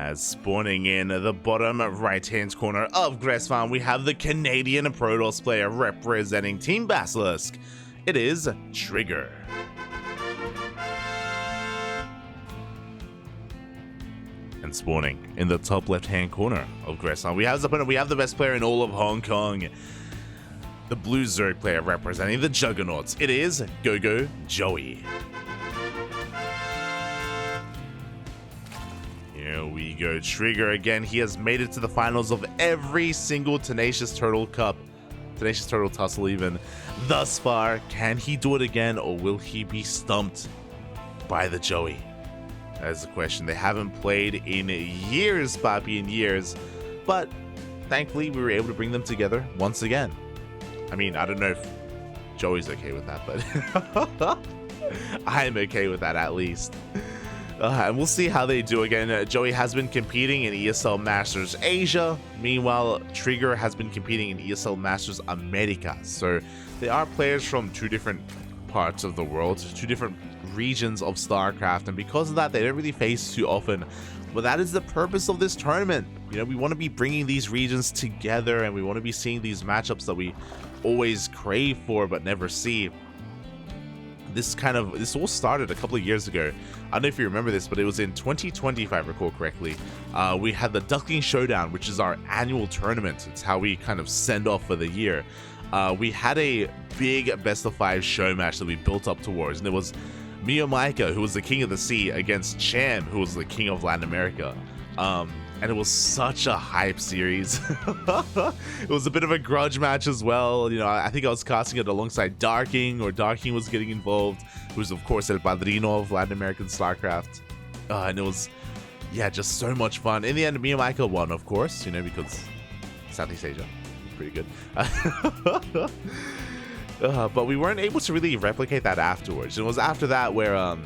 As spawning in the bottom right-hand corner of Grass Farm, we have the Canadian Protoss player representing Team Basilisk. It is Trigger. And spawning in the top left-hand corner of Grass Farm, we have the best player in all of Hong Kong. The Blue Zerg player representing the Juggernauts. It is GogojOey. Here we go, Trigger again. He has made it to the finals of every single Tenacious Turtle Cup, Tenacious Turtle Tussle even, thus far. Can he do it again, or will he be stumped by the Joey? That is the question. They haven't played in years, Papi, in years, but thankfully we were able to bring them together once again. I mean, I don't know if Joey's okay with that, but I'm okay with that at least. And we'll see how they do again. Joey has been competing in ESL Masters Asia. Meanwhile, Trigger has been competing in ESL Masters America. So they are players from two different parts of the world, two different regions of StarCraft. And because of that, they don't really face too often. But that is the purpose of this tournament. You know, we want to be bringing these regions together, and we want to be seeing these matchups that we always crave for but never see. This all started a couple of years ago. I don't know if you remember this, but it was in 2020, if I recall correctly. We had the Ducklings Showdown, which is our annual tournament. It's how we kind of send off for the year. We had a big best of 5 show match that we built up towards, and it was Miyamika, who was the king of the sea, against Cham, who was the king of Latin America. And it was such a hype series. It was a bit of a grudge match as well. You know, I think I was casting it alongside Darking, or Darking was getting involved, who's of course El Padrino of Latin American StarCraft. And it was, yeah, just so much fun. In the end, Miyamika won, of course, you know, because Southeast Asia, pretty good. But we weren't able to really replicate that afterwards. It was after that where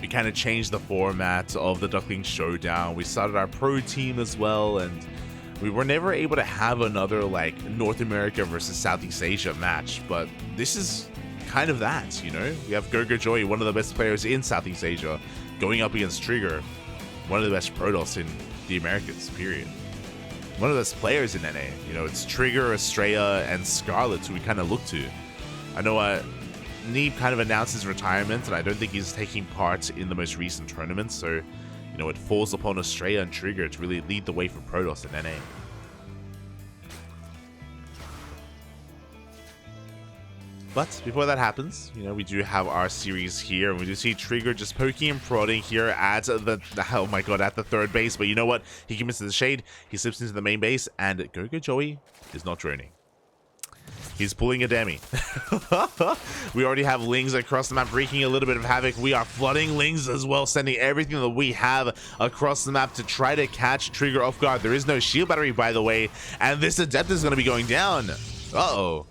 we kind of changed the format of the Duckling Showdown. We started our pro team as well, and we were never able to have another like North America versus Southeast Asia match. But this is kind of that, you know. We have GogojOey, one of the best players in Southeast Asia, going up against Trigger, one of the best Protoss in the Americas, period. One of the best players in NA. You know, it's Trigger, Estrella, and Scarlet who we kind of look to. I know Neeb kind of announced his retirement, and I don't think he's taking part in the most recent tournaments, so, you know, it falls upon Estrella and Trigger to really lead the way for Protoss in NA. But before that happens, you know, we do have our series here, and we do see Trigger just poking and prodding here at the oh my god, at the third base. But you know what? He commits to the shade, he slips into the main base, and GogojOey is not droning. He's pulling a demi. We already have Lings across the map, wreaking a little bit of havoc. We are flooding Lings as well, sending everything that we have across the map to try to catch Trigger off guard. There is no shield battery, by the way, and this Adept is going to be going down. Uh-oh.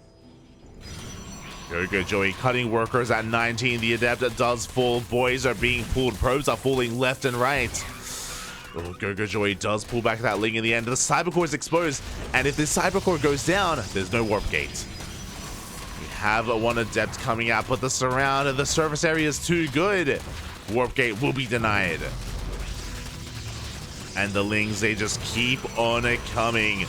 GogojOey cutting workers at 19. The Adept does fall. Boys are being pulled. Probes are falling left and right. Oh, GogojOey does pull back that Ling in the end. The Cybercore is exposed, and if this Cybercore goes down, there's no warp gate. We have one Adept coming out, but the surround of the surface area is too good. Warp gate will be denied. And the Lings, they just keep on coming.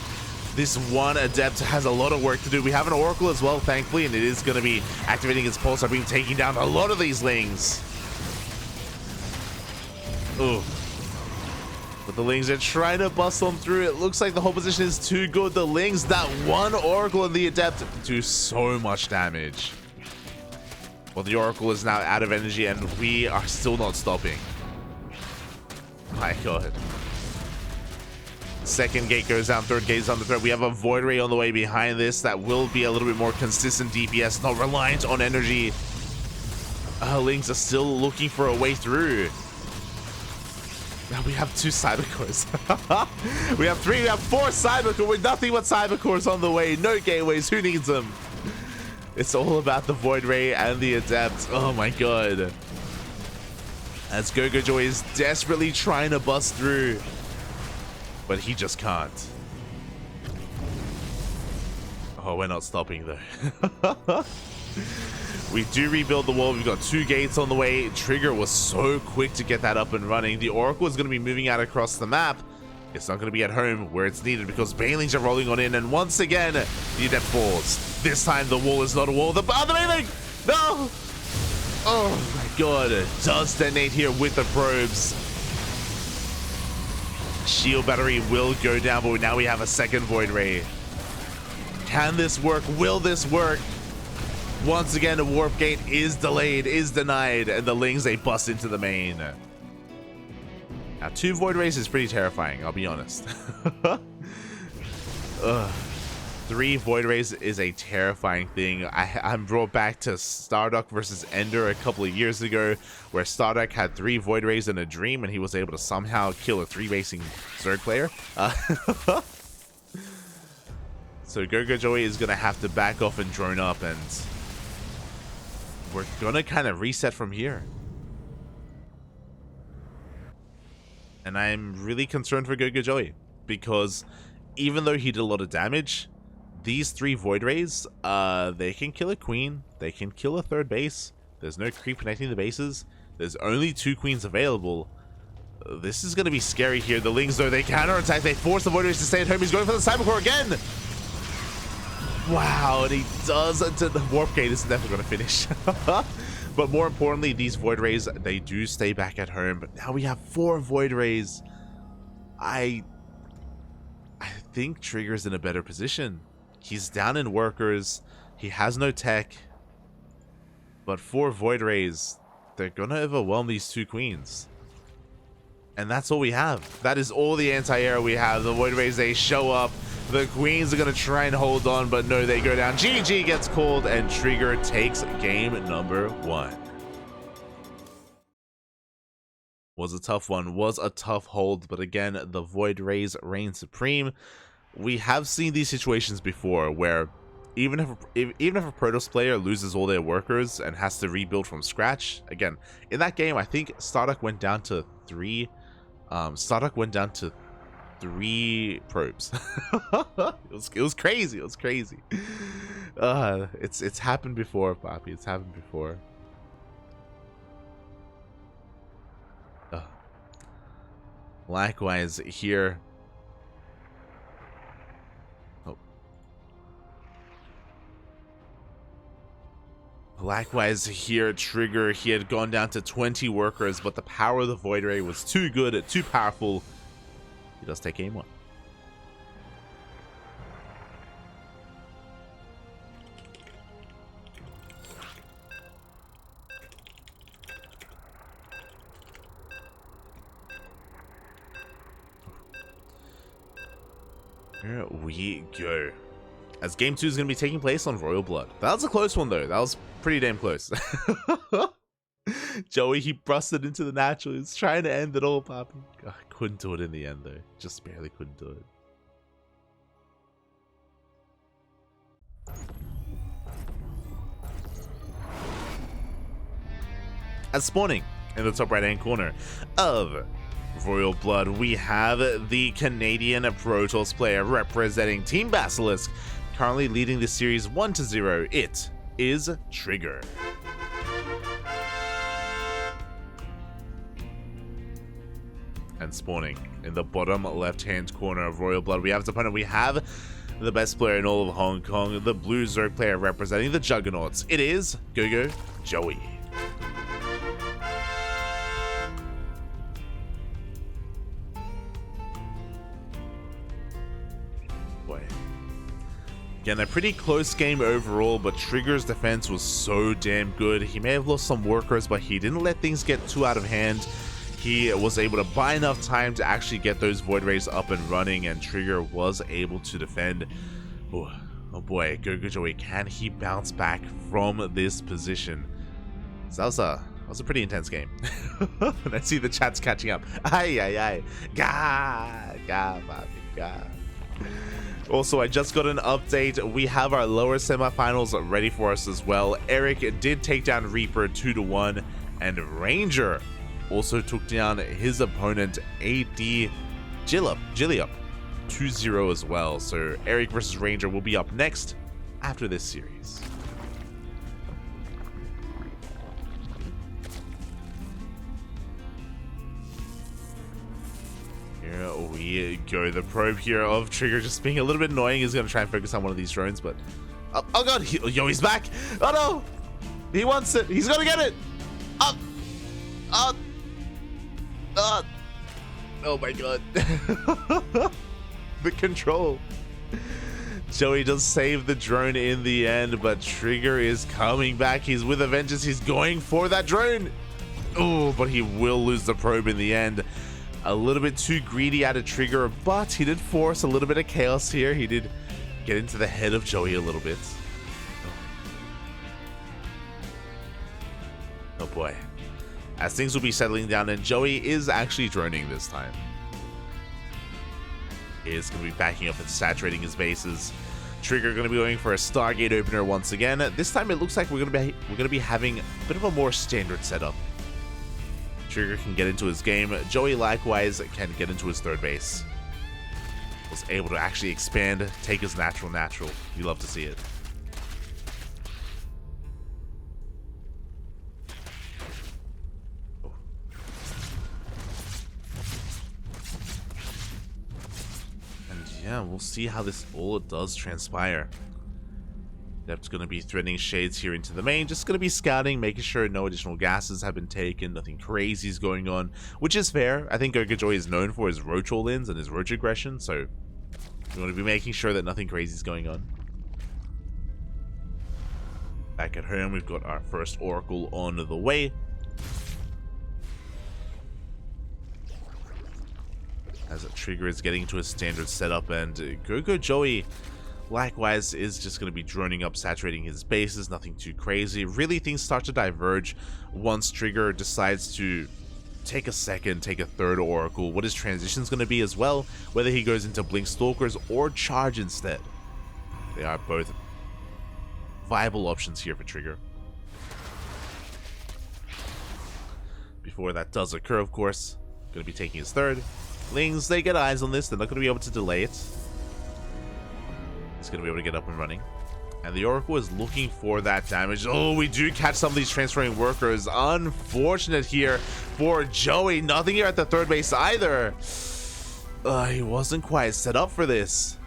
This one Adept has a lot of work to do. We have an Oracle as well, thankfully, and it is going to be activating its pulse, being taking down a lot of these Lings. Ooh. But the Lings are trying to bust them through. It looks like the whole position is too good. The Lings, that one Oracle and the Adept do so much damage. Well, the Oracle is now out of energy, and we are still not stopping. My god. Second gate goes down, third gate is on the third. We have a Void Ray on the way behind this that will be a little bit more consistent DPS, not reliant on energy. Lings are still looking for a way through. Now we have 2 Cybercores. We have 3, we have 4 Cybercores with nothing but Cybercores on the way. No gateways, who needs them? It's all about the Void Ray and the Adept. Oh my god. As GogojOey is desperately trying to bust through, but he just can't. Oh, we're not stopping though. We do rebuild the wall. We've got 2 gates on the way. Trigger was so quick to get that up and running. The Oracle is going to be moving out across the map. It's not going to be at home where it's needed because Banelings are rolling on in. And once again, the Adept falls. This time, the wall is not a wall. The Baneling! No! Oh my god. Does detonate here with the probes. Shield battery will go down, but now we have a second Void Ray. Can this work? Will this work? Once again, the warp gate is delayed, is denied, and the Lings, they bust into the main. Now, 2 Void Rays is pretty terrifying, I'll be honest. 3 Void Rays is a terrifying thing. I'm brought back to Starduck versus Ender a couple of years ago, where Starduck had 3 Void Rays in a dream, and he was able to somehow kill a 3-basing Zerg player. So GogojOey is going to have to back off and drone up, and we're going to kind of reset from here. And I'm really concerned for GogojOey, because even though he did a lot of damage, these 3 Void Rays, they can kill a queen, they can kill a 3rd base. There's no creep connecting the bases. There's only 2 queens available. This is going to be scary here. The Lings, though, they counterattack. They force the Void Rays to stay at home. He's going for the Cybercore again. Wow, and he does. The Warp Gate is never going to finish. But more importantly, these Void Rays, they do stay back at home. But now we have 4 Void Rays. I think Trigger's in a better position. He's down in workers. He has no tech. But 4 Void Rays, they're going to overwhelm these 2 queens. And that's all we have. That is all the anti-air we have. The Void Rays, they show up. The queens are going to try and hold on, but no, they go down. GG gets called, and Trigger takes game number 1. Was a tough one. Was a tough hold, but again, the Void Rays reign supreme. We have seen these situations before where even if a Protoss player loses all their workers and has to rebuild from scratch, again, in that game, I think Starduck went down to 3. Starduck went down to 3 probes. it was crazy. It was crazy. It's happened before, Poppy. It's happened before. Likewise here. Likewise here, Trigger, he had gone down to 20 workers, but the power of the Void Ray was too good, too powerful. He does take game 1. Here we go. As game 2 is going to be taking place on Royal Blood. That was a close one, though. That was pretty damn close. Joey, he busted into the natural. He's trying to end it all, Poppy. God, couldn't do it in the end, though. Just barely couldn't do it. As spawning in the top right-hand corner of Royal Blood, we have the Canadian Protoss player representing Team Basilisk, currently leading the series 1-0. It is Trigger. And spawning in the bottom left-hand corner of Royal Blood, we have its opponent. We have the best player in all of Hong Kong, the blue Zerg player representing the Juggernauts. It is GogojOey. Again, a pretty close game overall, but Trigger's defense was so damn good. He may have lost some workers, but he didn't let things get too out of hand. He was able to buy enough time to actually get those Void Rays up and running, and Trigger was able to defend. Oh boy, GogojOey, can he bounce back from this position? So that was a pretty intense game. And I see the chat's catching up. Aye. Gah, Bobby, gah. Also, I just got an update. We have our lower semifinals ready for us as well. Eric did take down Reaper 2-1, and Ranger also took down his opponent AD Gilliup 2-0 as well. So Eric versus Ranger will be up next after this series. we go. The probe here of Trigger just being a little bit annoying. He's going to try and focus on one of these drones, but... Oh god, yo, he's back! Oh no! He wants it! He's gonna get it! Oh my god. The control. Joey does save the drone in the end, but Trigger is coming back. He's with a vengeance. He's going for that drone. Oh, but he will lose the probe in the end. A little bit too greedy out of Trigger, but he did force a little bit of chaos here. He did get into the head of Joey a little bit. Oh boy. As things will be settling down, and Joey is actually droning this time. He is going to be backing up and saturating his bases. Trigger going to be going for a Stargate opener once again. This time it looks like we're going to be having a bit of a more standard setup. Trigger can get into his game. Joey likewise can get into his third base. Was able to actually expand, take his natural. You love to see it. Yeah, we'll see how this all does transpire. Dep's going to be threading shades here into the main. Just going to be scouting, making sure no additional gases have been taken. Nothing crazy is going on, which is fair. I think GogojOey is known for his roach all-ins and his roach aggression, so we want to be making sure that nothing crazy is going on. Back at home, we've got our first Oracle on the way. As a Trigger is getting into a standard setup, and GogojOey likewise is just going to be droning up, saturating his bases, nothing too crazy. Really, things start to diverge once Trigger decides to take a second, take a third Oracle, what his transition is going to be as well, whether he goes into Blink Stalkers or Charge instead. They are both viable options here for Trigger. Before that does occur, of course, going to be taking his third. Lings, they get eyes on this. They're not going to be able to delay it. He's going to be able to get up and running. And the Oracle is looking for that damage. Oh, we do catch some of these transferring workers. Unfortunate here for Joey. Nothing here at the third base either. He wasn't quite set up for this.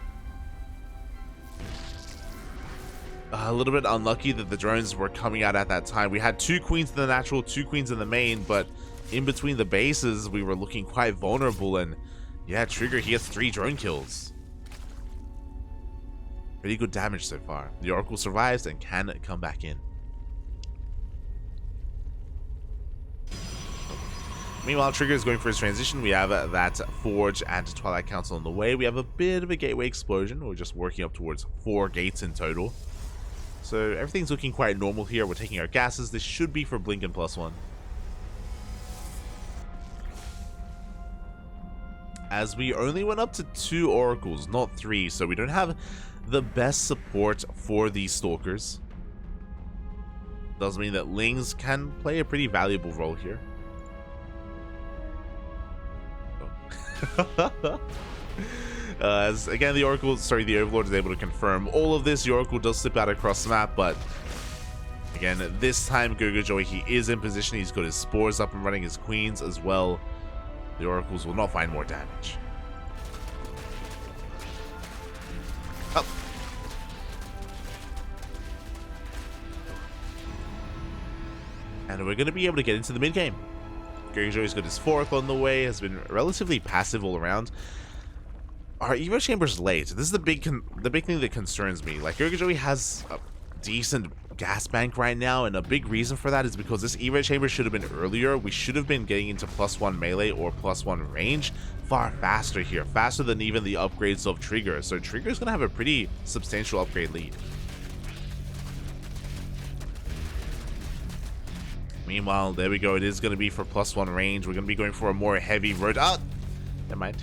A little bit unlucky that the drones were coming out at that time. We had 2 queens in the natural, 2 queens in the main, but in between the bases, we were looking quite vulnerable, and yeah, Trigger, he gets 3 drone kills. Pretty good damage so far. The Oracle survives and can come back in. Meanwhile, Trigger is going for his transition. We have that Forge and Twilight Council on the way. We have a bit of a gateway explosion. We're just working up towards 4 gates in total. So everything's looking quite normal here. We're taking our gases. This should be for Blink and +1. As we only went up to 2 Oracles, not 3, so we don't have the best support for these Stalkers. Does mean that Lings can play a pretty valuable role here. Oh. As again, the Overlord is able to confirm all of this. The Oracle does slip out across the map, but again, this time GogojOey, he is in position. He's got his spores up and running, his queens as well. The Oracles will not find more damage. Oh. And we're going to be able to get into the mid-game. GogojOey's got his 4th on the way, has been relatively passive all around. Our Evo Chamber's late. This is the big thing that concerns me. Like, GogojOey has a decent gas bank right now, and a big reason for that is because this Evo Chamber should have been earlier. We should have been getting into +1 melee or +1 range far faster here, faster than even the upgrades of Trigger. So Trigger's gonna have a pretty substantial upgrade lead. Meanwhile, there we go. It is gonna be for +1 range. We're gonna be going for a more heavy road. Never mind.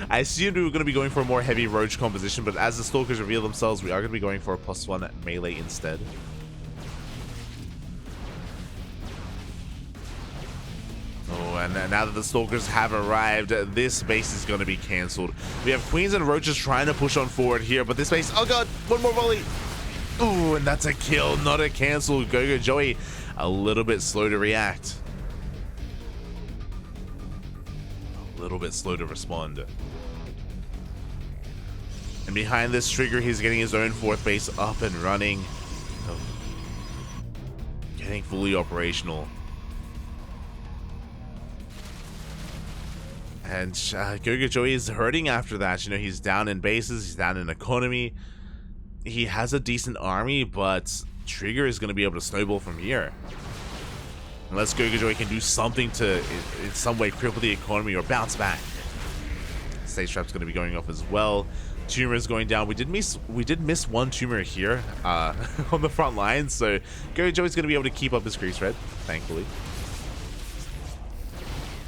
I assumed we were going to be going for a more heavy roach composition, but as the Stalkers reveal themselves, we are going to be going for a +1 melee instead. Oh, and now that the Stalkers have arrived, this base is going to be cancelled. We have Queens and Roaches trying to push on forward here, but this base... Oh god, one more volley! Ooh, and that's a kill, not a cancel. GogojOey a little bit slow to react. a little bit slow to respond. And behind this Trigger, he's getting his own fourth base up and running. Oh, getting fully operational. And GogojOey is hurting after that. You know, he's down in bases, he's down in economy. He has a decent army, but Trigger is going to be able to snowball from here. Unless GogojOey can do something to, in some way, cripple the economy or bounce back. Stage Trap's going to be going off as well. Tumor is going down. We did miss one Tumor here on the front line, so GogojOey's going to be able to keep up his crease red, thankfully.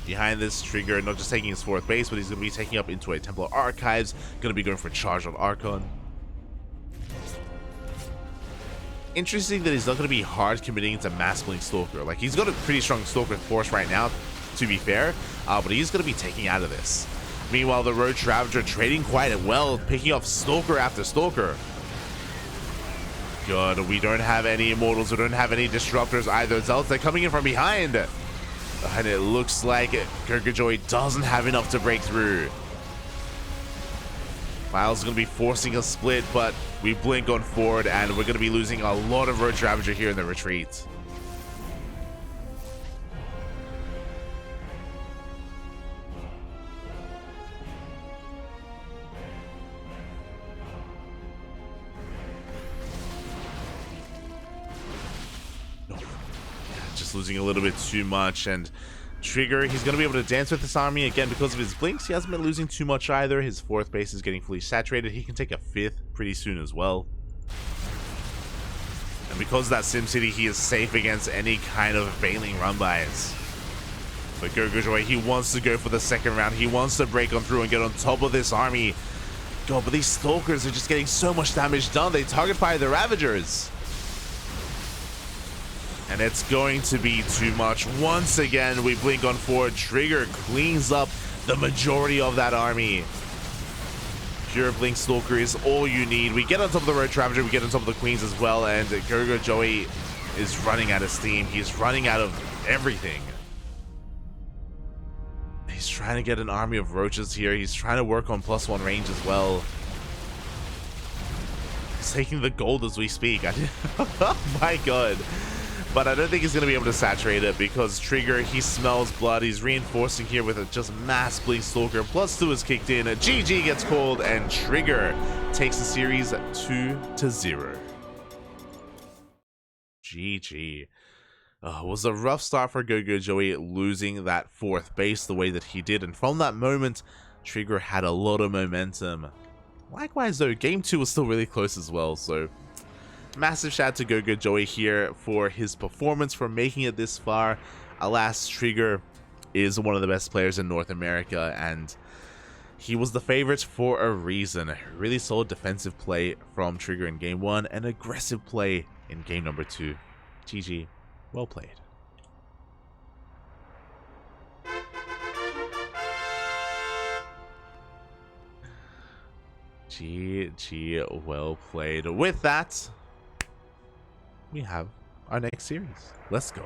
Behind this Trigger, not just taking his fourth base, but he's going to be taking up into a Templar Archives, going to be going for a charge on Archon. Interesting that he's not going to be hard committing into Mass Blink Stalker. Like, he's got a pretty strong Stalker force right now, to be fair, but he's going to be taking out of this. Meanwhile, the Roach Ravager trading quite well, picking off Stalker after Stalker. God, we don't have any Immortals, we don't have any Disruptors either. Zealots, they're coming in from behind. And it looks like GogojOey doesn't have enough to break through. Miles is going to be forcing a split, but we blink on forward, and we're going to be losing a lot of Roach Ravager here in the retreat. Just losing a little bit too much, and Trigger, he's going to be able to dance with this army again because of his blinks. He hasn't been losing too much either. His fourth base is getting fully saturated. He can take a fifth pretty soon as well. And because of that SimCity, he is safe against any kind of failing run-bys. But GogojOey, he wants to go for the second round. He wants to break on through and get on top of this army. God, but these Stalkers are just getting so much damage done. They target fire the Ravagers. And it's going to be too much. Once again, we blink on forward. Trigger cleans up the majority of that army. Pure Blink Stalker is all you need. We get on top of the Roach Ravager, we get on top of the Queens as well, and GogojOey is running out of steam. He's running out of everything. He's trying to get an army of Roaches here. He's trying to work on +1 range as well. He's taking the gold as we speak. Oh my god. But I don't think he's going to be able to saturate it because Trigger, he smells blood. He's reinforcing here with a just Mass Blink Stalker. +2 is kicked in. GG gets called, and Trigger takes the series 2-0. GG. It was a rough start for GogojOey, losing that fourth base the way that he did. And from that moment, Trigger had a lot of momentum. Likewise, though, Game 2 was still really close as well, so massive shout out to GogojOey here for his performance, for making it this far. Alas, Trigger is one of the best players in North America, and he was the favorite for a reason. Really solid defensive play from Trigger in Game 1, and aggressive play in Game number 2. GG. Well played. GG. Well played. With that, we have our next series. Let's go.